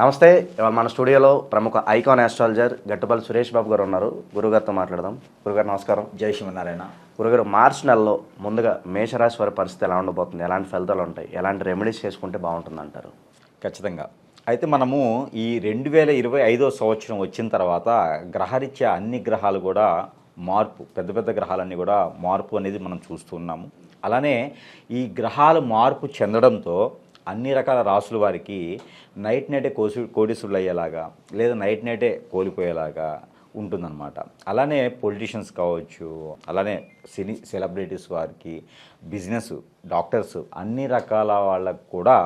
నమస్తే. ఇవాళ మన స్టూడియోలో ప్రముఖ ఐకాన్ ఆస్ట్రాలజర్ గట్టుపల్లి సురేష్ బాబు గారు ఉన్నారు. గురుగారితో మాట్లాడదాం. గురుగారు నమస్కారం. జై శ్రీమన్నారాయణ. గురుగారు, మార్చి నెలలో ముందుగా మేషరాశి వారి పరిస్థితి ఎలా ఉండబోతుంది? ఎలాంటి ఫలితాలు ఉంటాయి? ఎలాంటి రెమెడీస్ చేసుకుంటే బాగుంటుంది అంటారు? ఖచ్చితంగా. అయితే మనము ఈ 2025 సంవత్సరం వచ్చిన తర్వాత గ్రహరీత్యా అన్ని గ్రహాలు కూడా మార్పు, పెద్ద పెద్ద గ్రహాలన్నీ కూడా మార్పు అనేది మనం చూస్తున్నాము. అలానే ఈ గ్రహాలు మార్పు చెందడంతో అన్ని రకాల రాసుల వారికి నైట్ నైటే కోటీసులు అయ్యేలాగా లేదా నైట్ నైటే కోల్పోయేలాగా ఉంటుందన్నమాట. అలానే పొలిటీషియన్స్ కావచ్చు, అలానే సినీ సెలబ్రిటీస్ వారికి, బిజినెస్, డాక్టర్స్, అన్ని రకాల వాళ్ళకు కూడా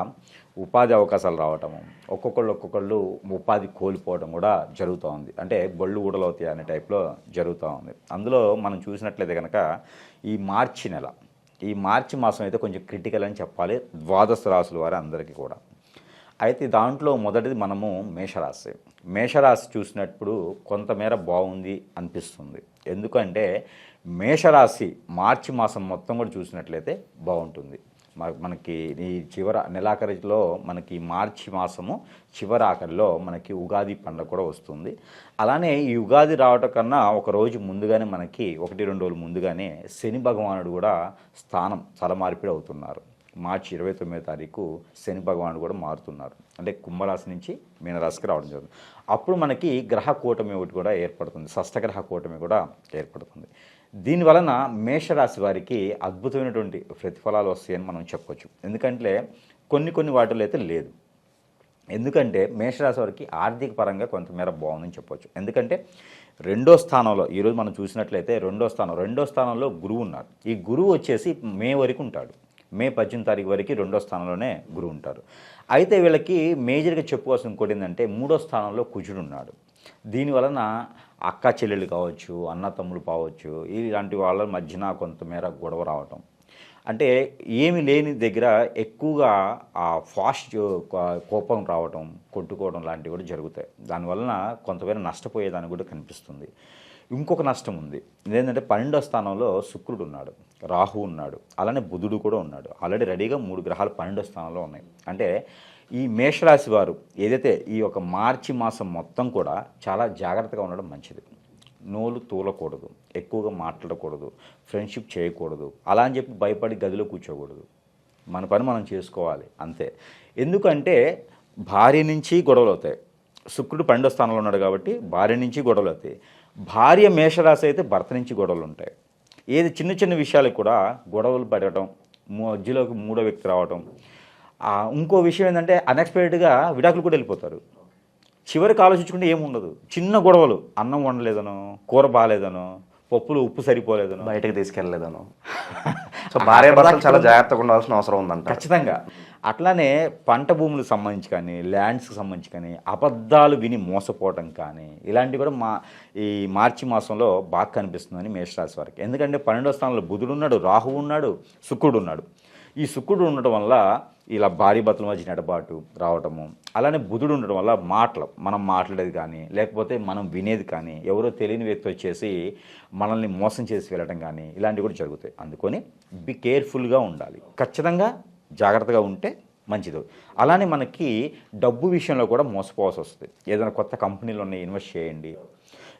ఉపాధి అవకాశాలు రావటము, ఒక్కొక్కళ్ళు ఉపాధి కోల్పోవడం కూడా జరుగుతూ ఉంది. అంటే బళ్ళు ఊడలవుతాయి అనే టైప్లో జరుగుతూ ఉంది. అందులో మనం చూసినట్లయితే కనుక ఈ మార్చి మాసం అయితే కొంచెం క్రిటికల్ అని చెప్పాలి ద్వాదశ రాశుల వారి అందరికీ కూడా. అయితే దాంట్లో మొదటిది మనము మేషరాశి చూసినప్పుడు కొంతమేర బాగుంది అనిపిస్తుంది. ఎందుకంటే మేషరాశి మార్చి మాసం మొత్తం కూడా చూసినట్లయితే బాగుంటుంది. మనకి ఈ నెలాఖరిలో మనకి మార్చి మాసము చివరాఖరిలో మనకి ఉగాది పండుగ కూడా వస్తుంది. అలానే ఈ ఉగాది రావటం కన్నా ఒక రోజు ముందుగానే మనకి 1-2 రోజులు ముందుగానే శని భగవానుడు కూడా స్థానం మార్పిడి అవుతున్నారు. మార్చి 29వ తారీఖు శని భగవానుడు కూడా మారుతున్నారు. అంటే కుంభరాశి నుంచి మీనరాశికి రావడం జరుగుతుంది. అప్పుడు మనకి గ్రహ కూటమి ఒకటి కూడా ఏర్పడుతుంది, షష్టగ్రహ కూటమి కూడా ఏర్పడుతుంది. దీనివలన మేషరాశి వారికి అద్భుతమైనటువంటి ప్రతిఫలాలు వస్తాయని మనం చెప్పవచ్చు. ఎందుకంటే కొన్ని వాటిలో అయితే లేదు. ఎందుకంటే మేషరాశి వారికి ఆర్థిక పరంగా కొంతమేర బాగుందని చెప్పవచ్చు. ఎందుకంటే రెండో స్థానంలో ఈరోజు మనం చూసినట్లయితే రెండో స్థానంలో గురువు ఉన్నారు. ఈ గురువు వచ్చేసి మే వరకు ఉంటాడు. మే 18వ తారీఖు వరకు రెండో స్థానంలోనే గురువు ఉంటారు. అయితే వీళ్ళకి మేజర్గా చెప్పుకోవాల్సిన ఇంకోటి ఏంటంటే మూడో స్థానంలో కుజుడు ఉన్నాడు. దీనివలన అక్క చెల్లెళ్ళు కావచ్చు, అన్న తమ్ముడు కావచ్చు, ఇలాంటి వాళ్ళ మధ్యన కొంతమేర గొడవ రావటం, అంటే ఏమి లేని దగ్గర ఎక్కువగా ఫాస్ట్ కోపం రావటం, కొట్టుకోవడం లాంటివి కూడా జరుగుతాయి. దానివలన కొంతమేర నష్టపోయేదాన్ని కూడా కనిపిస్తుంది. ఇంకొక నష్టం ఉంది. ఇదేంటంటే 12వ స్థానంలో శుక్రుడు ఉన్నాడు, రాహు ఉన్నాడు, అలానే బుధుడు కూడా ఉన్నాడు. ఆల్రెడీ రెడీగా 3 గ్రహాలు 12వ స్థానంలో ఉన్నాయి. అంటే ఈ మేషరాశి వారు ఏదైతే ఈ యొక్క మార్చి మాసం మొత్తం కూడా చాలా జాగ్రత్తగా ఉండడం మంచిది. నోలు తూలకూడదు, ఎక్కువగా మాట్లాడకూడదు, ఫ్రెండ్షిప్ చేయకూడదు, అలా అని చెప్పి భయపడి గదిలో కూర్చోకూడదు. మన పని మనం చేసుకోవాలి అంతే. ఎందుకంటే భార్య నుంచి గొడవలు అవుతాయి. శుక్రుడు 12వ స్థానంలో ఉన్నాడు కాబట్టి భార్య నుంచి గొడవలు అవుతాయి. భార్య మేషరాశి అయితే భర్త నుంచి గొడవలు ఉంటాయి. ఏది చిన్న విషయాలకు కూడా గొడవలు పడటం, మధ్యలోకి మూడో వ్యక్తి రావటం. ఇంకో విషయం ఏంటంటే అన్ఎక్స్పెక్టెడ్గా విడాకులు కూడా వెళ్ళిపోతారు. చివరికి ఆలోచించుకుంటే ఏముండదు. చిన్న గొడవలు, అన్నం వండలేదనో, కూర బాగాలేదనో, పప్పులు ఉప్పు సరిపోలేదనో, బయటకు తీసుకెళ్ళలేదనో. సో భార్య భర్తలు చాలా జాగ్రత్తగా ఉండాల్సిన అవసరం ఉందంట. ఖచ్చితంగా. అట్లానే పంట భూములకు సంబంధించి కానీ, ల్యాండ్స్కి సంబంధించి కానీ అబద్ధాలు విని మోసపోవటం కానీ ఇలాంటివి కూడా ఈ మార్చి మాసంలో బాగా కనిపిస్తుందని మేషరాశి వారికి. ఎందుకంటే 12వ స్థానంలో బుధుడు ఉన్నాడు, రాహువు ఉన్నాడు, శుక్రుడు ఉన్నాడు. ఈ శుక్రుడు ఉండటం వల్ల ఇలా భారీ భర్తల మధ్య నెడబాటు రావటము, అలానే బుధుడు ఉండడం వల్ల మనం మాట్లాడేది కానీ, లేకపోతే మనం వినేది కానీ, ఎవరో తెలియని వ్యక్తి వచ్చేసి మనల్ని మోసం చేసి వెళ్ళడం కానీ ఇలాంటివి కూడా జరుగుతాయి. అందుకొని బి కేర్ఫుల్గా ఉండాలి. ఖచ్చితంగా జాగ్రత్తగా ఉంటే మంచిది. అలానే మనకి డబ్బు విషయంలో కూడా మోసపోవాల్సి వస్తుంది. ఏదైనా కొత్త కంపెనీలు ఉన్నాయి, ఇన్వెస్ట్ చేయండి,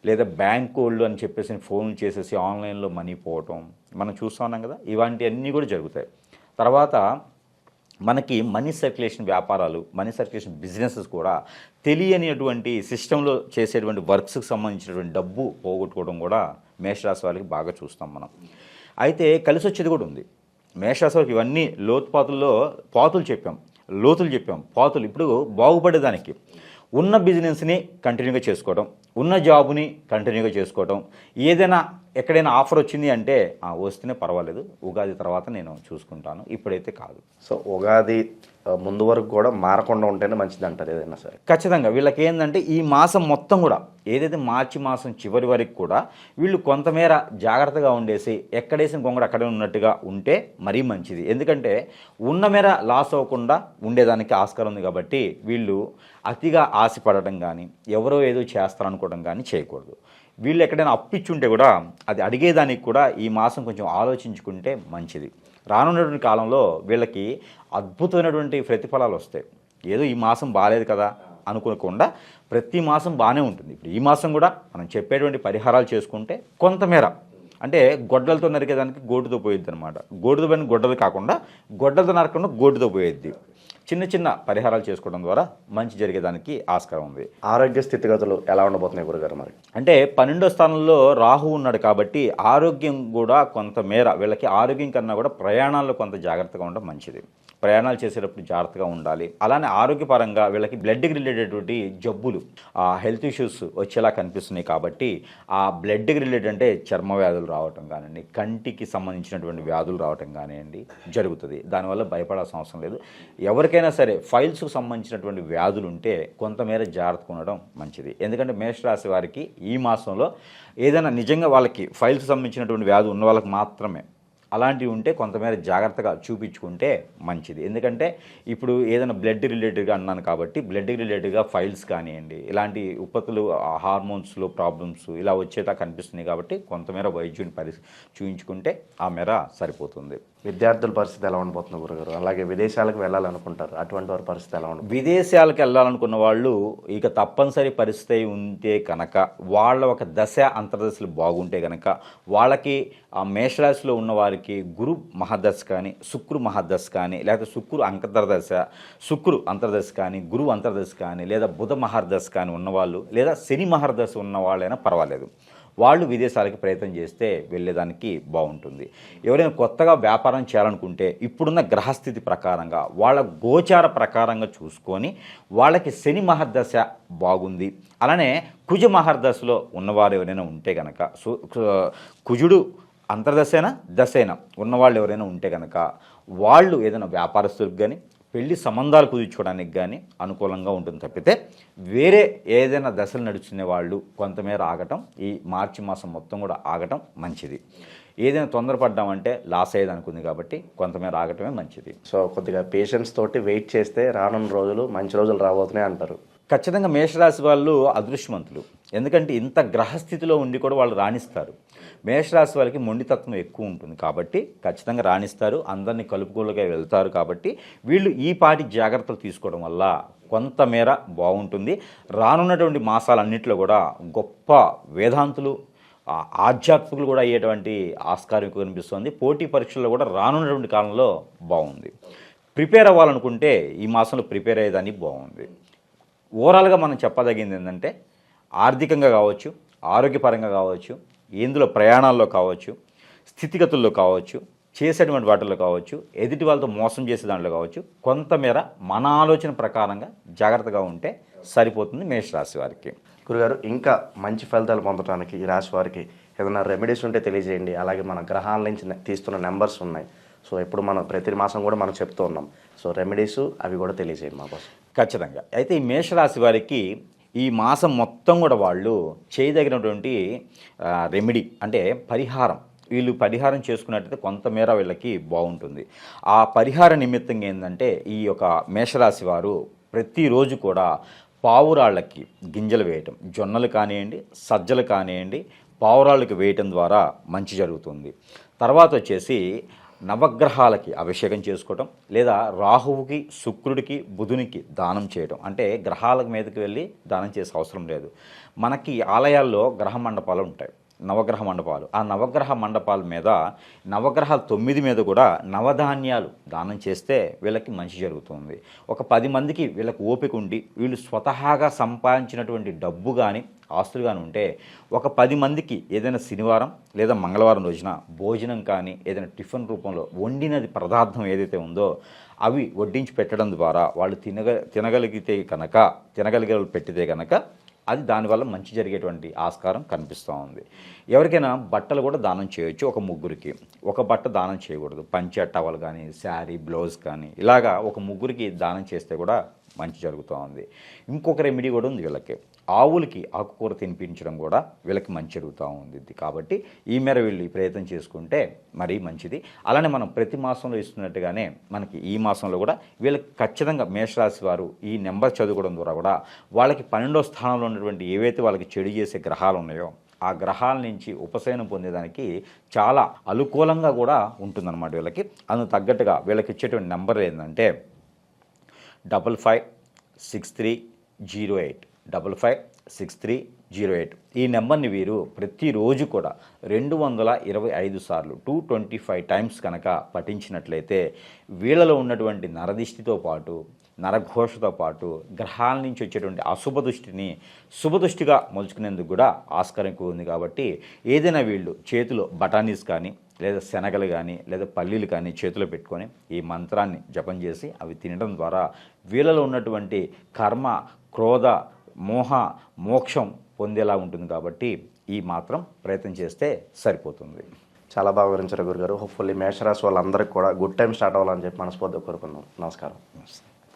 లేదా బ్యాంక్ వాళ్ళు అని చెప్పేసి ఫోన్ చేసేసి ఆన్లైన్లో మనీ పోవటం మనం చూస్తూ ఉన్నాం కదా. ఇలాంటివన్నీ కూడా జరుగుతాయి. తర్వాత మనకి మనీ సర్క్యులేషన్ వ్యాపారాలు, మనీ సర్క్యులేషన్ బిజినెసెస్ కూడా తెలియనిటువంటి సిస్టంలో చేసేటువంటి వర్క్స్కి సంబంధించినటువంటి డబ్బు పోగొట్టుకోవడం కూడా మేషరాశి వాళ్ళకి బాగా చూస్తాం మనం. అయితే కలిసి వచ్చేది కూడా ఉంది. మేషరాశి వాళ్ళకి ఇవన్నీ లోతులు చెప్పాం. ఇప్పుడు బాగుపడేదానికి ఉన్న బిజినెస్ని కంటిన్యూగా చేసుకోవడం, ఉన్న జాబుని కంటిన్యూగా చేసుకోవడం, ఏదైనా ఎక్కడైనా ఆఫర్ వచ్చింది అంటే వస్తేనే పర్వాలేదు, ఉగాది తర్వాత నేను చూసుకుంటాను, ఇప్పుడైతే కాదు. సో ఉగాది ముందు వరకు కూడా మారకుండా ఉంటేనే మంచిది అంటారు ఏదైనా సరే. ఖచ్చితంగా. వీళ్ళకి ఏంటంటే ఈ మాసం మొత్తం కూడా ఏదైతే మార్చి మాసం చివరి వరకు కూడా వీళ్ళు కొంతమేర జాగ్రత్తగా ఉండేసి ఎక్కడేసిన గొంగడు అక్కడే ఉన్నట్టుగా ఉంటే మరీ మంచిది. ఎందుకంటే ఉన్న మేర లాస్ అవ్వకుండా ఉండేదానికి ఆస్కారం ఉంది కాబట్టి వీళ్ళు అతిగా ఆశపడటం కానీ, ఎవరో ఏదో చేస్తారనుకోవడం కానీ చేయకూడదు. వీళ్ళు ఎక్కడైనా అప్పిచ్చుంటే కూడా అది అడిగేదానికి కూడా ఈ మాసం కొంచెం ఆలోచించుకుంటే మంచిది. రానున్నటువంటి కాలంలో వీళ్ళకి అద్భుతమైనటువంటి ప్రతిఫలాలు వస్తాయి. ఏదో ఈ మాసం బాగాలేదు కదా, అనుకోకుండా ప్రతి మాసం బాగానే ఉంటుంది. ఇప్పుడు ఈ మాసం కూడా మనం చెప్పేటువంటి పరిహారాలు చేసుకుంటే కొంతమేర అంటే గొడ్డలతో నరికేదానికి గోటుతో పోయిద్ది అనమాట. గోటుతో పైన గొడ్డలు కాకుండా గొడ్డలతో నరకకుండా గోటుతో పోయిద్ది. చిన్న చిన్న పరిహారాలు చేసుకోవడం ద్వారా మంచి జరిగేదానికి ఆస్కారం ఉంది. ఆరోగ్య స్థితిగతులు ఎలా ఉండబోతున్నాయి గురుగారు మరి? అంటే 12వ స్థానంలో రాహు ఉన్నాడు కాబట్టి ఆరోగ్యం కూడా కొంతమేర వీళ్ళకి ఆరోగ్యం కన్నా కూడా ప్రయాణాల్లో కొంత జాగ్రత్తగా ఉండడం మంచిది. ప్రయాణాలు చేసేటప్పుడు జాగ్రత్తగా ఉండాలి. అలానే ఆరోగ్యపరంగా వీళ్ళకి బ్లడ్కి రిలేటెడ్ జబ్బులు హెల్త్ ఇష్యూస్ వచ్చేలా కనిపిస్తున్నాయి కాబట్టి ఆ బ్లడ్కి రిలేటెడ్ అంటే చర్మ వ్యాధులు రావటం కానివ్వండి, కంటికి సంబంధించినటువంటి వ్యాధులు రావటం కానివ్వండి జరుగుతుంది. దానివల్ల భయపడాల్సిన అవసరం లేదు. ఎవరికైనా సరే ఫైల్స్కు సంబంధించినటువంటి వ్యాధులు ఉంటే కొంతమేర జాగ్రత్తగా ఉండడం మంచిది. ఎందుకంటే మేషరాశి వారికి ఈ మాసంలో ఏదైనా నిజంగా వాళ్ళకి ఫైల్స్కి సంబంధించినటువంటి వ్యాధి ఉన్న వాళ్ళకి మాత్రమే అలాంటివి ఉంటే కొంతమేర జాగ్రత్తగా చూపించుకుంటే మంచిది. ఎందుకంటే ఇప్పుడు ఏదైనా బ్లడ్ రిలేటెడ్గా అన్నాను కాబట్టి బ్లడ్ రిలేటెడ్గా ఫైల్స్ కానివ్వండి, ఇలాంటి ఉత్పత్తులు హార్మోన్స్లో ప్రాబ్లమ్స్ ఇలా వచ్చేలా కనిపిస్తున్నాయి కాబట్టి కొంతమేర వైద్యుని చూయించుకుంటే ఆ మేర సరిపోతుంది. విద్యార్థుల పరిస్థితి ఎలా ఉండబోతుంది గురుగారు? అలాగే విదేశాలకు వెళ్ళాలనుకుంటారు, అటువంటి వారి పరిస్థితి ఎలా ఉండదు? విదేశాలకు వెళ్ళాలనుకున్న వాళ్ళు ఇక తప్పనిసరి పరిస్థితి ఉంటే కనుక వాళ్ళ ఒక దశ అంతర్దశలు బాగుంటే కనుక వాళ్ళకి ఆ మేషరాశిలో ఉన్న వారికి గురు మహాదశ కానీ శుక్రు మహాదశ కానీ లేకపోతే శుక్రు అంతర్దశ కానీ గురువు అంతర్దశ కానీ లేదా బుధ మహర్దశ కానీ ఉన్నవాళ్ళు లేదా శని మహర్దశ ఉన్న వాళ్ళైనా పర్వాలేదు. వాళ్ళు విదేశాలకి ప్రయత్నం చేస్తే వెళ్ళేదానికి బాగుంటుంది. ఎవరైనా కొత్తగా వ్యాపారం చేయాలనుకుంటే ఇప్పుడున్న గ్రహస్థితి ప్రకారంగా వాళ్ళ గోచార ప్రకారంగా చూసుకొని వాళ్ళకి శని మహర్దశ బాగుంది, అలానే కుజ మహర్దశలో ఉన్నవారు ఎవరైనా ఉంటే కనుక కుజుడు అంతర్దశైనా దశైనా ఉన్నవాళ్ళు ఎవరైనా ఉంటే కనుక వాళ్ళు ఏదైనా వ్యాపారస్తులకు కానీ పెళ్లి సంబంధాలు కుదుర్చుకోవడానికి కానీ అనుకూలంగా ఉంటుంది తప్పితే వేరే ఏదైనా దశలు నడుచుకునే వాళ్ళు కొంతమేర ఆగటం ఈ మార్చి మాసం మొత్తం కూడా ఆగటం మంచిది. ఏదైనా తొందరపడ్డామంటే లాస్ అయ్యేది అనుకుంది కాబట్టి కొంతమేర ఆగటమే మంచిది. సో కొద్దిగా పేషెన్స్ తోటి వెయిట్ చేస్తే రానున్న రోజులు మంచి రోజులు రాబోతున్నాయి అంటారు. ఖచ్చితంగా మేషరాశి వాళ్ళు అదృష్టవంతులు. ఎందుకంటే ఇంత గ్రహస్థితిలో ఉండి కూడా వాళ్ళు రాణిస్తారు. మేషరాశి వాళ్ళకి మొండితత్వం ఎక్కువ ఉంటుంది కాబట్టి ఖచ్చితంగా రాణిస్తారు, అందరినీ కలుపుకోలుగా వెళ్తారు. కాబట్టి వీళ్ళు ఈ పాటి జాగ్రత్తలు తీసుకోవడం వల్ల కొంతమేర బాగుంటుంది. రానున్నటువంటి మాసాలన్నింటిలో కూడా గొప్ప వేదాంతులు ఆధ్యాత్మికులు కూడా అయ్యేటువంటి ఆస్కారం కనిపిస్తుంది. పోటీ పరీక్షల్లో కూడా రానున్నటువంటి కాలంలో బాగుంది. ప్రిపేర్ అవ్వాలనుకుంటే ఈ మాసంలో ప్రిపేర్ అయ్యేదానికి బాగుంది. ఓవరాల్గా మనం చెప్పదగింది ఏంటంటే ఆర్థికంగా కావచ్చు, ఆరోగ్యపరంగా కావచ్చు, ఇందులో ప్రయాణాల్లో కావచ్చు, స్థితిగతుల్లో కావచ్చు, చేసేటువంటి వాటిల్లో కావచ్చు, ఎదుటి వాళ్ళతో మోసం చేసే దాంట్లో కావచ్చు, కొంతమేర మన ఆలోచన ప్రకారంగా జాగ్రత్తగా ఉంటే సరిపోతుంది మేషరాశి వారికి. గురుగారు, ఇంకా మంచి ఫలితాలు పొందడానికి ఈ రాశి వారికి ఏదైనా రెమెడీస్ ఉంటే తెలియజేయండి. అలాగే మన గ్రహాల నుంచి తీస్తున్న నెంబర్స్ ఉన్నాయి, సో ఇప్పుడు మనం ప్రతి మాసం కూడా మనం చెప్తూ ఉన్నాం. సో రెమెడీస్ అవి కూడా తెలియజేయండి మా కోసం. ఖచ్చితంగా. అయితే ఈ మేషరాశి వారికి ఈ మాసం మొత్తం కూడా వాళ్ళు చేయదగినటువంటి రెమెడీ అంటే పరిహారం, వీళ్ళు పరిహారం చేసుకున్నట్టయితే కొంతమేర వీళ్ళకి బాగుంటుంది. ఆ పరిహార నిమిత్తంగా ఏంటంటే ఈ యొక్క మేషరాశి వారు ప్రతిరోజు కూడా పావురాళ్ళకి గింజలు వేయటం, జొన్నలు కానివ్వండి, సజ్జలు కానివ్వండి, పావురాళ్ళకి వేయటం ద్వారా మంచి జరుగుతుంది. తర్వాత వచ్చేసి నవగ్రహాలకి అభిషేకం చేసుకోవటం లేదా రాహువుకి, శుక్రుడికి, బుధునికి దానం చేయడం. అంటే గ్రహాల మీదకి వెళ్ళి దానం చేసే అవసరం లేదు. మనకి ఆలయాల్లో గ్రహ మండపాలు ఉంటాయి, నవగ్రహ మండపాలు. ఆ నవగ్రహ మండపాల మీద నవగ్రహాలు 9 మీద కూడా నవధాన్యాలు దానం చేస్తే వీళ్ళకి మంచి జరుగుతుంది. ఒక 10 మందికి వీళ్ళకి ఓపిక ఉండి వీళ్ళు స్వతహాగా సంపాదించినటువంటి డబ్బు కానీ ఆస్తులు కానీ ఉంటే ఒక 10 మందికి ఏదైనా శనివారం లేదా మంగళవారం రోజున భోజనం కానీ ఏదైనా టిఫిన్ రూపంలో వండినది పదార్థం ఏదైతే ఉందో అవి వడ్డించి పెట్టడం ద్వారా వాళ్ళు తినగలిగే పెట్టితే కనుక అది దానివల్ల మంచి జరిగేటువంటి ఆస్కారం కనిపిస్తూ ఉంది. ఎవరికైనా బట్టలు కూడా దానం చేయొచ్చు. ఒక ముగ్గురికి ఒక బట్ట దానం చేయకూడదు. పంచె టవల్ కానీ, శారీ, బ్లౌజ్ కానీ ఇలాగా ఒక ముగ్గురికి దానం చేస్తే కూడా మంచి జరుగుతూ ఉంది. ఇంకొక రెమెడీ కూడా ఉంది వీళ్ళకి. ఆవులకి ఆకుకూర తినిపించడం కూడా వీళ్ళకి మంచి జరుగుతూ ఉంది. కాబట్టి ఈ మేర వీళ్ళు ప్రయత్నం చేసుకుంటే మరీ మంచిది. అలానే మనం ప్రతి మాసంలో ఇస్తున్నట్టుగానే మనకి ఈ మాసంలో కూడా వీళ్ళకి ఖచ్చితంగా మేషరాశి వారు ఈ నెంబర్ చదువుకోవడం ద్వారా కూడా వాళ్ళకి 12వ స్థానంలో ఉన్నటువంటి ఏవైతే వాళ్ళకి చెడు చేసే గ్రహాలు ఉన్నాయో ఆ గ్రహాల నుంచి ఉపశమనం పొందేదానికి చాలా అనుకూలంగా కూడా ఉంటుందన్నమాట వీళ్ళకి. అందుకు తగ్గట్టుగా వీళ్ళకి ఇచ్చేటువంటి నెంబర్ ఏంటంటే 5563 556308 ఈ నెంబర్ని వీరు ప్రతిరోజు కూడా 225 సార్లు 225 టైమ్స్ కనుక పఠించినట్లయితే వీళ్ళలో ఉన్నటువంటి నరదిష్టితో పాటు నరఘోషతో పాటు గ్రహాల నుంచి వచ్చేటువంటి అశుభ దృష్టిని శుభదృష్టిగా మలుచుకునేందుకు కూడా ఆస్కారం ఎక్కువ ఉంది. కాబట్టి ఏదైనా వీళ్ళు చేతిలో బఠానీస్ కానీ లేదా శనగలు కానీ లేదా పల్లీలు కానీ చేతిలో పెట్టుకొని ఈ మంత్రాన్ని జపం చేసి అవి తినడం ద్వారా వీళ్ళలో ఉన్నటువంటి కర్మ, క్రోధ, మోహ, మోక్షం పొందేలా ఉంటుంది. కాబట్టి ఈ మాత్రం ప్రయత్నం చేస్తే సరిపోతుంది. చాలా బాగా వివరించారు గురుగారు. హోప్ఫుల్లీ మేషరాశి వాళ్ళందరికీ కూడా గుడ్ టైం స్టార్ట్ అవ్వాలని చెప్పి మనస్ఫూర్తిగా కోరుకున్నాం. నమస్కారం.